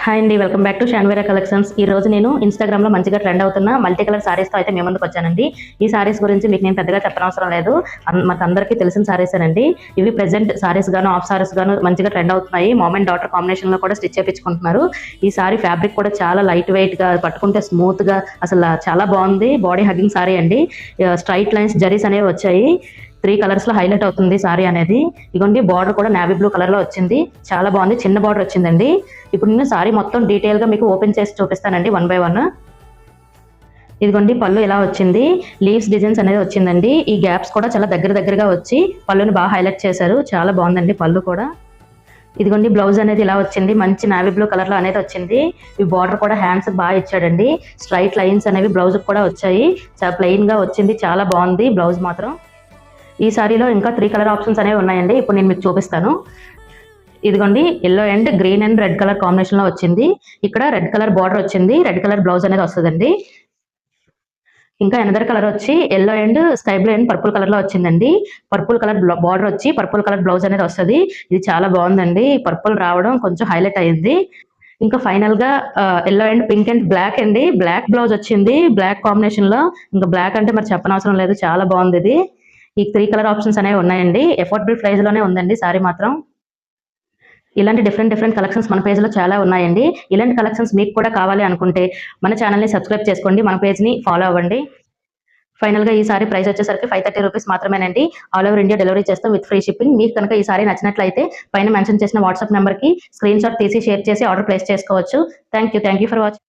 Hi అండి, welcome back to షాన్వేరా collections. ఈ రోజు నేను ఇన్స్టాగ్రామ్లో మంచిగా ట్రెండ్ అవుతున్న మల్టీ కలర్ సారీస్తో అయితే మీ ముందుకు వచ్చానండి. ఈ సారీస్ గురించి మీకు నేను పెద్దగా చెప్పనవసరం లేదు, మనకు అందరికీ తెలిసిన సారీసేనండి. ఇవి ప్రెజెంట్ సారీస్ గాను ఆఫ్ సారీస్ గాను మంచిగా ట్రెండ్ అవుతున్నాయి. మామ్ అండ్ డాటర్ కాంబినేషన్లో కూడా స్టిచ్ చేయించుకుంటున్నారు. ఈ సారీ ఫ్యాబ్రిక్ కూడా చాలా లైట్ వెయిట్గా, పట్టుకుంటే స్మూత్గా, అసలు చాలా బాగుంది. బాడీ హగ్గింగ్ సారీ అండి. స్ట్రైట్ లైన్స్ జరీస్ అనేవి వచ్చాయి. 3 కలర్స్ లో హైలైట్ అవుతుంది సారీ అనేది. ఇగోండి, బార్డర్ కూడా నావీ బ్లూ కలర్ లో వచ్చింది. చాలా బాగుంది, చిన్న బార్డర్ వచ్చిందండి. ఇప్పుడు నేను సారీ మొత్తం డీటెయిల్ గా మీకు ఓపెన్ చేసి చూపిస్తానండి, 1 by 1. ఇదిగోండి, పళ్ళు ఇలా వచ్చింది. లీవ్స్ డిజైన్స్ అనేది వచ్చిందండి. ఈ గ్యాప్స్ కూడా చాలా దగ్గరగా వచ్చి పళ్ళుని బాగా హైలైట్ చేశారు. చాలా బాగుందండి పళ్ళు కూడా. ఇదిగోండి, బ్లౌజ్ అనేది ఇలా వచ్చింది. మంచి నావీ బ్లూ కలర్ లో అనేది వచ్చింది. ఈ బార్డర్ కూడా హ్యాండ్స్ బాగా ఇచ్చాడండి. స్ట్రైట్ లైన్స్ అనేవి బ్లౌజ్ కూడా వచ్చాయి. చాలా ప్లెయిన్ గా వచ్చింది. చాలా బాగుంది బ్లౌజ్ మాత్రం. ఈ సారీలో ఇంకా 3 కలర్ ఆప్షన్స్ అనేవి ఉన్నాయండి. ఇప్పుడు నేను మీకు చూపిస్తాను. ఇదిగోండి, yellow and green and red colour combination లో వచ్చింది. ఇక్కడ రెడ్ కలర్ బార్డర్ వచ్చింది. రెడ్ కలర్ బ్లౌజ్ అనేది వస్తుందండి. ఇంకా ఎనదర్ కలర్ వచ్చి yellow and sky blue and purple colour లో వచ్చిందండి. పర్పుల్ కలర్ బార్డర్ వచ్చి పర్పుల్ కలర్ బ్లౌజ్ అనేది వస్తుంది. ఇది చాలా బాగుందండి. పర్పుల్ రావడం కొంచెం హైలైట్ అయ్యింది. ఇంకా ఫైనల్ గా yellow and pink and black అండి. బ్లాక్ బ్లౌజ్ వచ్చింది, బ్లాక్ కాంబినేషన్ లో. ఇంకా బ్లాక్ అంటే మరి చెప్పనవసరం లేదు, చాలా బాగుంది ఇది. ఈ 3 కలర్ ఆప్షన్స్ అనేవి ఉన్నాయండి. ఎఫోర్డబుల్ ప్రైస్ లోనే ఉందండి సారీ మాత్రం. ఇలాంటి డిఫరెంట్ కలెక్షన్స్ మన పేజ్ లో చాలా ఉన్నాయండి. ఇలాంటి కలెక్షన్స్ మీకు కూడా కావాలి అనుకుంటే మన ఛానల్ ని సబ్స్క్రైబ్ చేసుకోండి, మన పేజ్ ని ఫాలో అవ్వండి. ఫైనల్ గా ఈ సారీ ప్రైస్ వచ్చేసరికి 530 రూపీస్ మాత్రమేనండి. ఆల్ ఓవర్ ఇండియా డెలివరీ చేస్తాం విత్ ఫ్రీ షిప్పింగ్. మీకు కనుక ఈ సారీ నచ్చినట్లయితే పైన మెన్షన్ చేసిన వాట్సాప్ నెంబర్ కి స్క్రీన్ షాట్ తీసి షేర్ చేసి ఆర్డర్ ప్లేస్ చేసుకోవచ్చు. Thank you for watching.